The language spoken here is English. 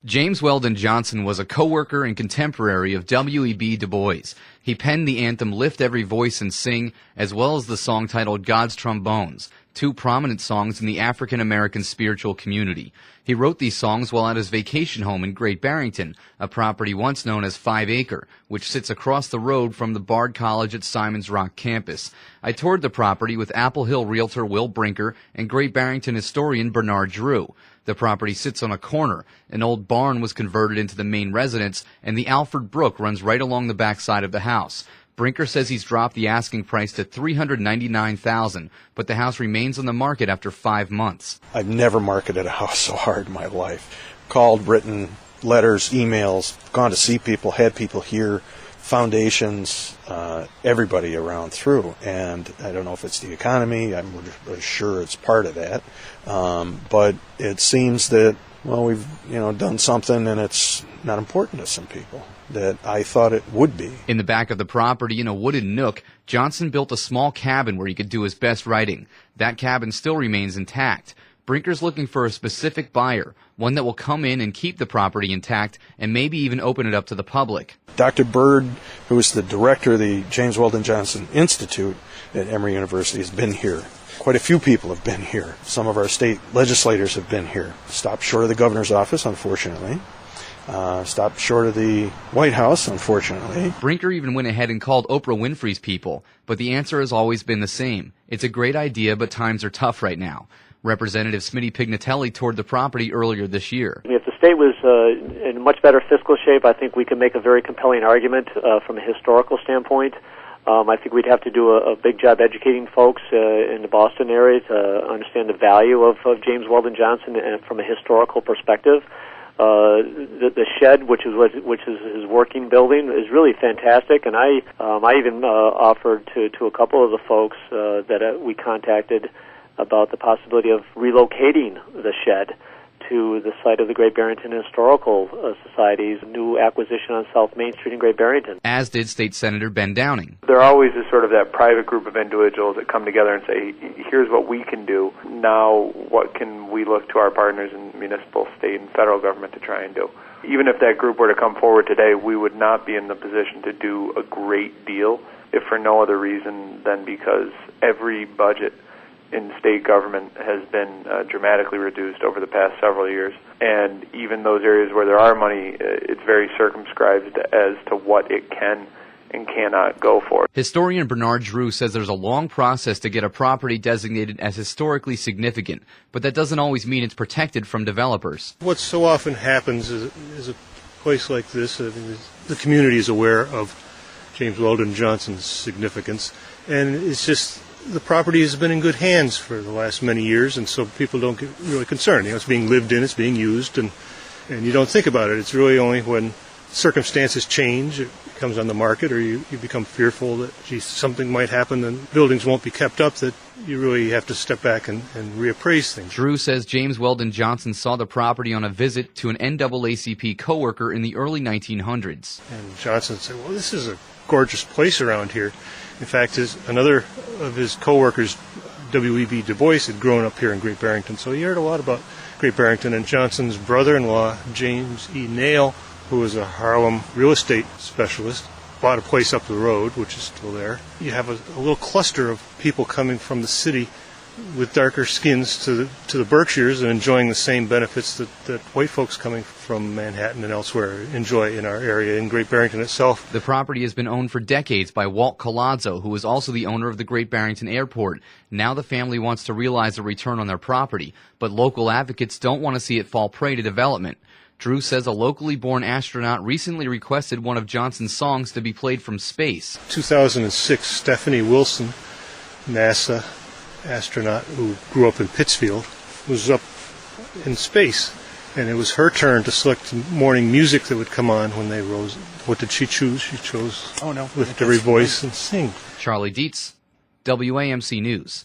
James Weldon Johnson was a co-worker and contemporary of W.E.B. Du Bois. He penned the anthem Lift Every Voice and Sing, as well as the song titled God's Trombones, two prominent songs in the African-American spiritual community. He wrote these songs while at his vacation home in Great Barrington, a property once known as 5 Acre, which sits across the road from the Bard College at Simon's Rock campus. I toured the property with Apple Hill realtor Will Brinker and Great Barrington historian Bernard Drew. The property sits on a corner. An old barn was converted into the main residence, and the Alfred Brook runs right along the back side of the house. Brinker says he's dropped the asking price to $399,000, but the house remains on the market after 5 months. I've never marketed a house so hard in my life. Called, written, letters, emails, gone to see people, had people here, foundations, everybody around through. And I don't know if it's the economy. I'm really sure it's part of that. But it seems that, well, we've done something and it's not important to some people that I thought it would be. In the back of the property, in a wooded nook, Johnson built a small cabin where he could do his best writing. That cabin still remains intact. Brinker's looking for a specific buyer, one that will come in and keep the property intact and maybe even open it up to the public. Dr. Bird, who is the director of the James Weldon Johnson Institute at Emory University, has been here. Quite a few people have been here. Some of our state legislators have been here. Stopped short of the governor's office, unfortunately. Stopped short of the White House, unfortunately. Brinker even went ahead and called Oprah Winfrey's people, but the answer has always been the same. It's a great idea, but times are tough right now. Representative Smitty Pignatelli toured the property earlier this year. If the state was in much better fiscal shape, I think we could make a very compelling argument from a historical standpoint. I think we'd have to do a big job educating folks in the Boston area to understand the value of James Weldon Johnson and from a historical perspective. The shed, which is his working building, is really fantastic, and I even offered to a couple of the folks that we contacted about the possibility of relocating the shed to the site of the Great Barrington Historical Society's new acquisition on South Main Street in Great Barrington. As did State Senator Ben Downing. There always is sort of that private group of individuals that come together and say, here's what we can do. Now what can we look to our partners in municipal, state, and federal government to try and do? Even if that group were to come forward today, we would not be in the position to do a great deal, if for no other reason than because every budget in state government has been dramatically reduced over the past several years. And even those areas where there are money, it's very circumscribed as to what it can and cannot go for. Historian Bernard Drew says there's a long process to get a property designated as historically significant, but that doesn't always mean it's protected from developers. What so often happens is a place like this, the community is aware of James Weldon Johnson's significance, and it's just the property has been in good hands for the last many years, and so people don't get really concerned. It's being lived in, it's being used, and you don't think about it. It's really only when circumstances change, it comes on the market, or you become fearful that, something might happen and buildings won't be kept up, that you really have to step back and reappraise things. Drew says James Weldon Johnson saw the property on a visit to an NAACP coworker in the early 1900s. And Johnson said, well, this is a gorgeous place around here. In fact, another of his co-workers, W.E.B. Du Bois, had grown up here in Great Barrington, so he heard a lot about Great Barrington. And Johnson's brother-in-law, James E. Nail, who was a Harlem real estate specialist, bought a place up the road, which is still there. You have a little cluster of people coming from the city with darker skins to the Berkshires and enjoying the same benefits that white folks coming from Manhattan and elsewhere enjoy in our area, in Great Barrington itself. The property has been owned for decades by Walt Colazzo, who is also the owner of the Great Barrington Airport. Now the family wants to realize a return on their property, but local advocates don't want to see it fall prey to development. Drew says a locally born astronaut recently requested one of Johnson's songs to be played from space. 2006, Stephanie Wilson, NASA astronaut who grew up in Pittsfield, was up in space, and it was her turn to select morning music that would come on when they rose. What did she choose? She chose Lift Every Voice and Sing. Charlie Dietz, WAMC News.